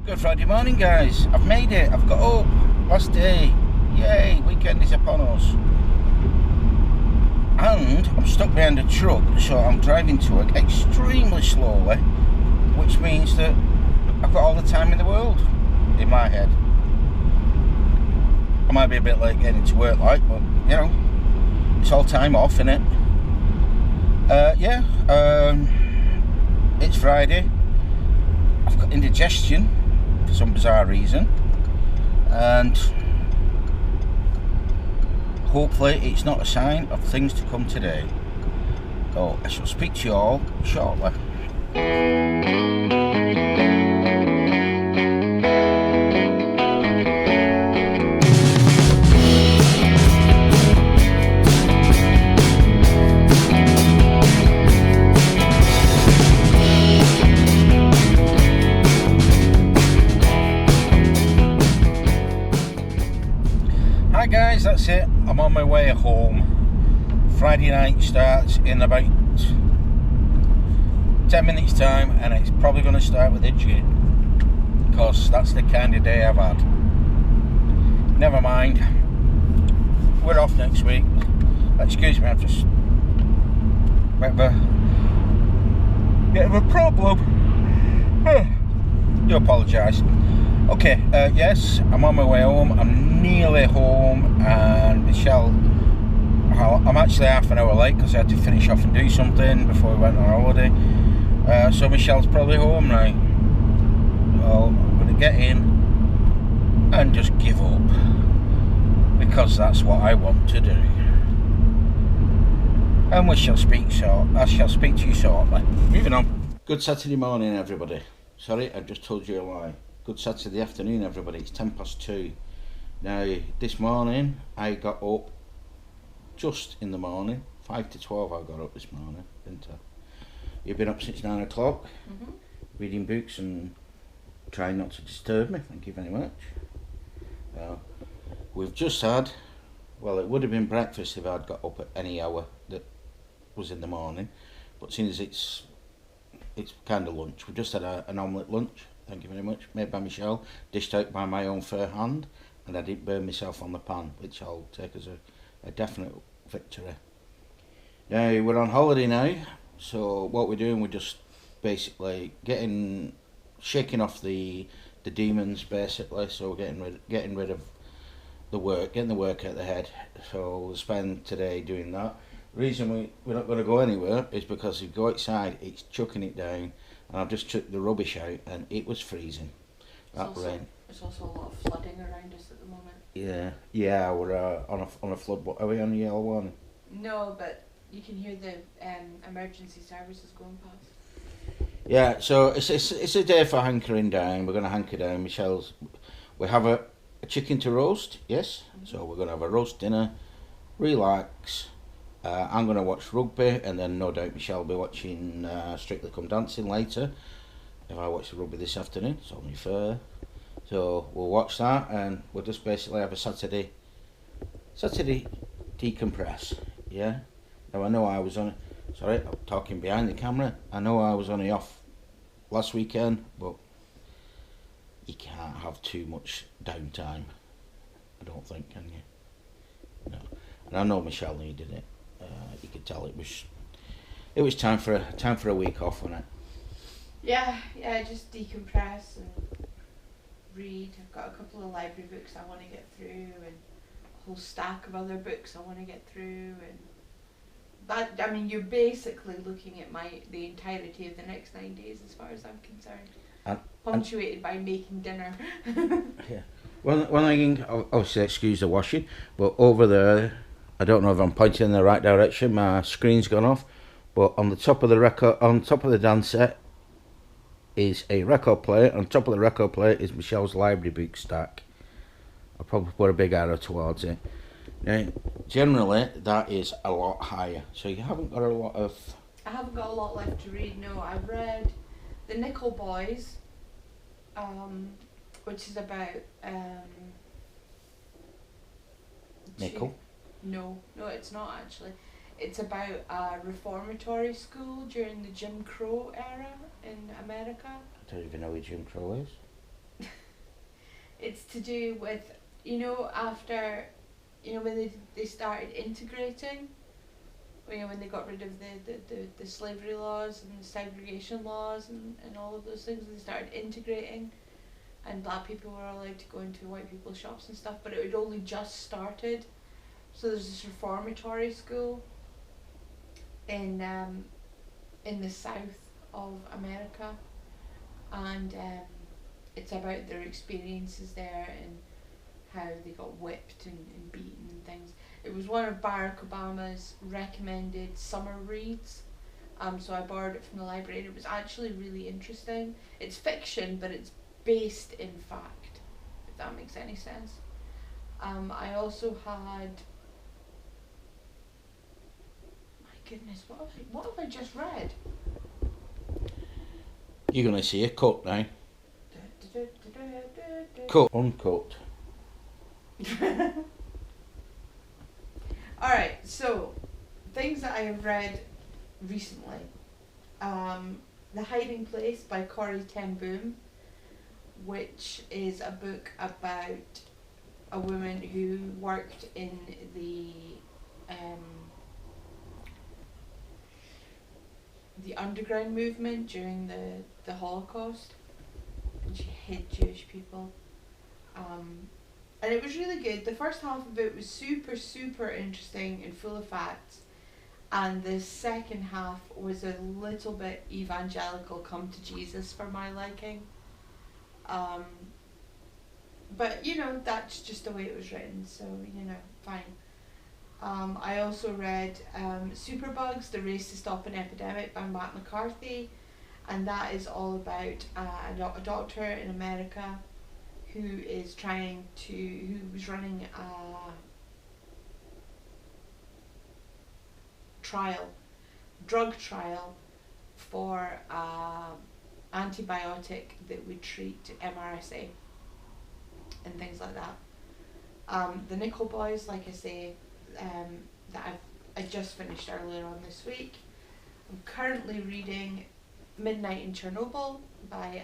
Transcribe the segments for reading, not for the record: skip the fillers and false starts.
Good Friday morning, guys. I've made it. I've got up. Last day. Yay, weekend is upon us. And I'm stuck behind a truck, so I'm driving to work extremely slowly, which means that I've got all the time in the world in my head. I might be a bit late getting to work, but you know, it's all time off, innit? It's Friday. I've got indigestion for some bizarre reason, and hopefully it's not a sign of things to come today. So I shall speak to you all shortly. Hi guys, that's it. I'm on my way home. Friday night starts in about 10 minutes time, and it's probably going to start with a gin, because that's the kind of day I've had. Never mind, we're off next week. Excuse me, I've just bit of a problem. Do apologise. Okay, yes, I'm on my way home. I'm nearly home, and Chelle, I'm actually half an hour late because I had to finish off and do something before we went on holiday. So Michelle's probably home now. So I'm going to get in and just give up, because that's what I want to do. And I shall speak to you shortly. Moving on. Good Saturday morning, everybody. Sorry, I just told you a lie. Good Saturday afternoon, everybody. It's 2:10. Now, this morning I got up just in the morning. 5 to 12 I got up this morning, didn't I? You've been up since 9 o'clock, reading books and trying not to disturb me. Thank you very much. We've just had, well, it would have been breakfast if I'd got up at any hour that was in the morning, but seeing as it's kind of lunch, we've just had an omelette lunch. Thank you very much. Made by Michelle, dished out by my own fair hand, and I didn't burn myself on the pan, which I'll take as a definite victory. Now, we're on holiday now, so what we're doing, we're just basically shaking off the demons, basically. So we're getting rid of the work, getting the work out of the head. So we'll spend today doing that. The reason we're not going to go anywhere is because if you go outside, it's chucking it down. And I've just took the rubbish out, and it was freezing. Rain. There's also a lot of flooding around us at the moment. Yeah, we're on a flood. Are we on a yellow one? No, but you can hear the emergency services going past. Yeah, so it's a day for hankering down. We're going to hanker down. We have a chicken to roast, yes. So we're going to have a roast dinner, relax. I'm going to watch rugby, and then no doubt Michelle will be watching Strictly Come Dancing later. If I watch the rugby this afternoon, it's only fair. So we'll watch that, and we'll just basically have a Saturday decompress, yeah? Now I know I was I'm talking behind the camera. I know I was only off last weekend, but you can't have too much downtime, I don't think, can you? No. And I know Michelle needed it. You could tell it was time for a week off, wasn't it? Yeah, just decompress and read. I've got a couple of library books I want to get through, and a whole stack of other books I want to get through, and that, I mean, you're basically looking at the entirety of the next 9 days as far as I'm concerned. Punctuated by making dinner. Yeah. One thing, obviously excuse the washing, but over there, I don't know if I'm pointing in the right direction, my screen's gone off, but on the top of the dance set is a record player. On top of the record player is Michelle's library book stack. I'll probably put a big arrow towards it. Now, generally, that is a lot higher, so you haven't got a lot of... I haven't got a lot left to read, no. I've read The Nickel Boys, which is about... Nickel? No, it's not actually. It's about a reformatory school during the Jim Crow era in America. I don't even know who Jim Crow is. It's to do with, after, when they started integrating, when they got rid of the slavery laws and the segregation laws and all of those things, they started integrating, and black people were allowed to go into white people's shops and stuff, but it had only just started. So there's this reformatory school in the south of America, and it's about their experiences there and how they got whipped and beaten and things. It was one of Barack Obama's recommended summer reads, so I borrowed it from the library, and it was actually really interesting. It's fiction, but it's based in fact, if that makes any sense. I also had, my goodness, what have I just read? You're going to see a cut now. Cut. Uncut. Alright, so things that I have read recently. The Hiding Place by Corrie ten Boom, which is a book about a woman who worked in the underground movement during the Holocaust, and she hid Jewish people. And it was really good. The first half of it was super, super interesting and full of facts. And the second half was a little bit evangelical, come to Jesus for my liking. But, that's just the way it was written, so, fine. I also read Superbugs, The Race to Stop an Epidemic by Matt McCarthy. And that is all about a doctor in America who was running a drug trial for antibiotic that would treat MRSA and things like that. The Nickel Boys, like I say, that I just finished earlier on this week. I'm currently reading Midnight in Chernobyl by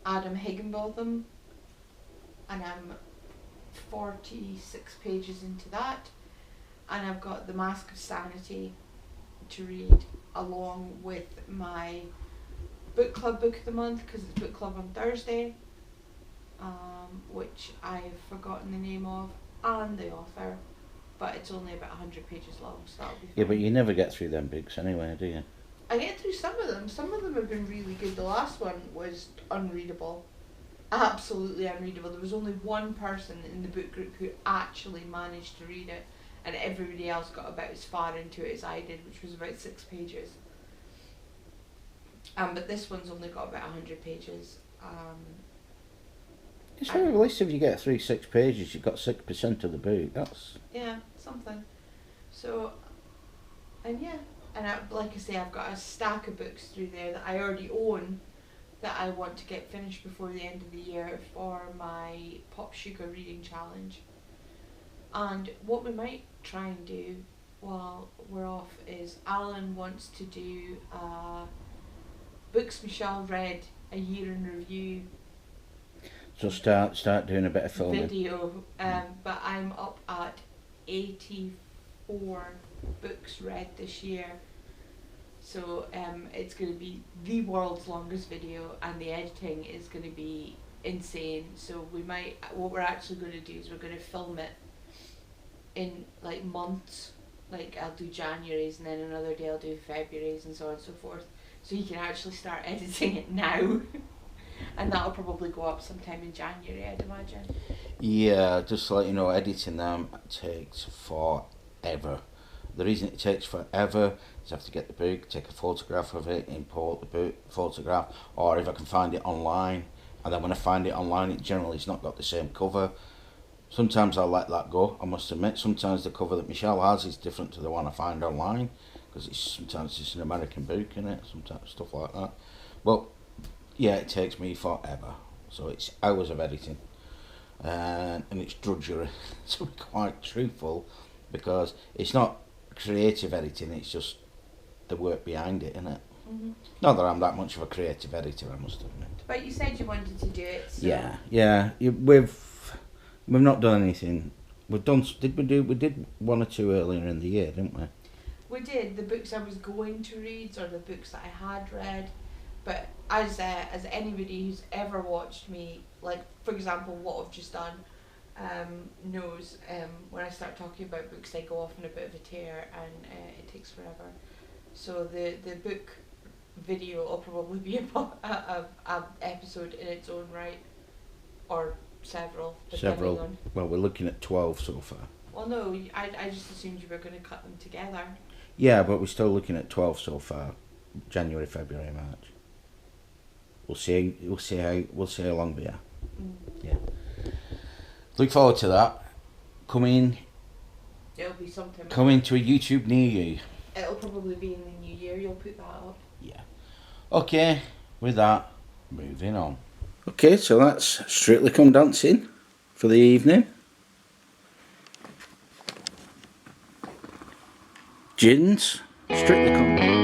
Adam Higginbotham, and I'm 46 pages into that, and I've got The Mask of Sanity to read along with my book club book of the month, because it's book club on Thursday, which I've forgotten the name of and the author, but it's only about 100 pages long, so that'll be fun. Yeah, but you never get through them books anyway, do you? I get through some of them. Some of them have been really good. The last one was unreadable. Absolutely unreadable. There was only one person in the book group who actually managed to read it, and everybody else got about as far into it as I did, which was about 6 pages. But this one's only got about 100 pages. It's very least if you get through 6 pages, you've got 6% of the book. That's... Yeah, something. So, and yeah. And like I say, I've got a stack of books through there that I already own that I want to get finished before the end of the year for my Pop Sugar reading challenge. And what we might try and do while we're off is Alan wants to do books Michelle read a year in review. So start doing a bit of filming. Video, but I'm up at 84 books read this year, so it's going to be the world's longest video, and the editing is going to be insane. So what we're actually going to do is we're going to film it in like months. Like I'll do January's, and then another day I'll do February's, and so on and so forth, so you can actually start editing it now. And that'll probably go up sometime in January, I'd imagine. Yeah, just to let you know, editing them takes forever. The reason it takes forever is I have to get the book, take a photograph of it, import the book photograph, or if I can find it online. And then when I find it online, it generally has not got the same cover. Sometimes I'll let that go, I must admit. Sometimes the cover that Michelle has is different to the one I find online, because sometimes it's an American book, in it, sometimes stuff like that. But yeah, it takes me forever. So it's hours of editing. And it's drudgery, to be quite truthful, because it's not creative editing, it's just the work behind it, isn't it? Not that I'm that much of a creative editor, I must admit. But you said you wanted to do it. So. Yeah. We've not done anything. We've done. Did we do? We did one or two earlier in the year, didn't we? We did the books I was going to read, or the books that I had read. But as anybody who's ever watched me, like for example, what I've just done, knows, when I start talking about books, I go off on a bit of a tear, and it takes forever. So the book video will probably be a episode in its own right, or several. Several. On. Well, we're looking at 12 so far. Well, no, I just assumed you were going to cut them together. Yeah, but we're still looking at 12 so far. January, February, March. We'll see how long we are. Yeah. Look forward to that. It'll be something. Coming to a YouTube near you. It'll probably be in the new year. You'll put that up. Yeah. Okay. With that, moving on. Okay, so that's Strictly Come Dancing for the evening. Gins, Strictly Come.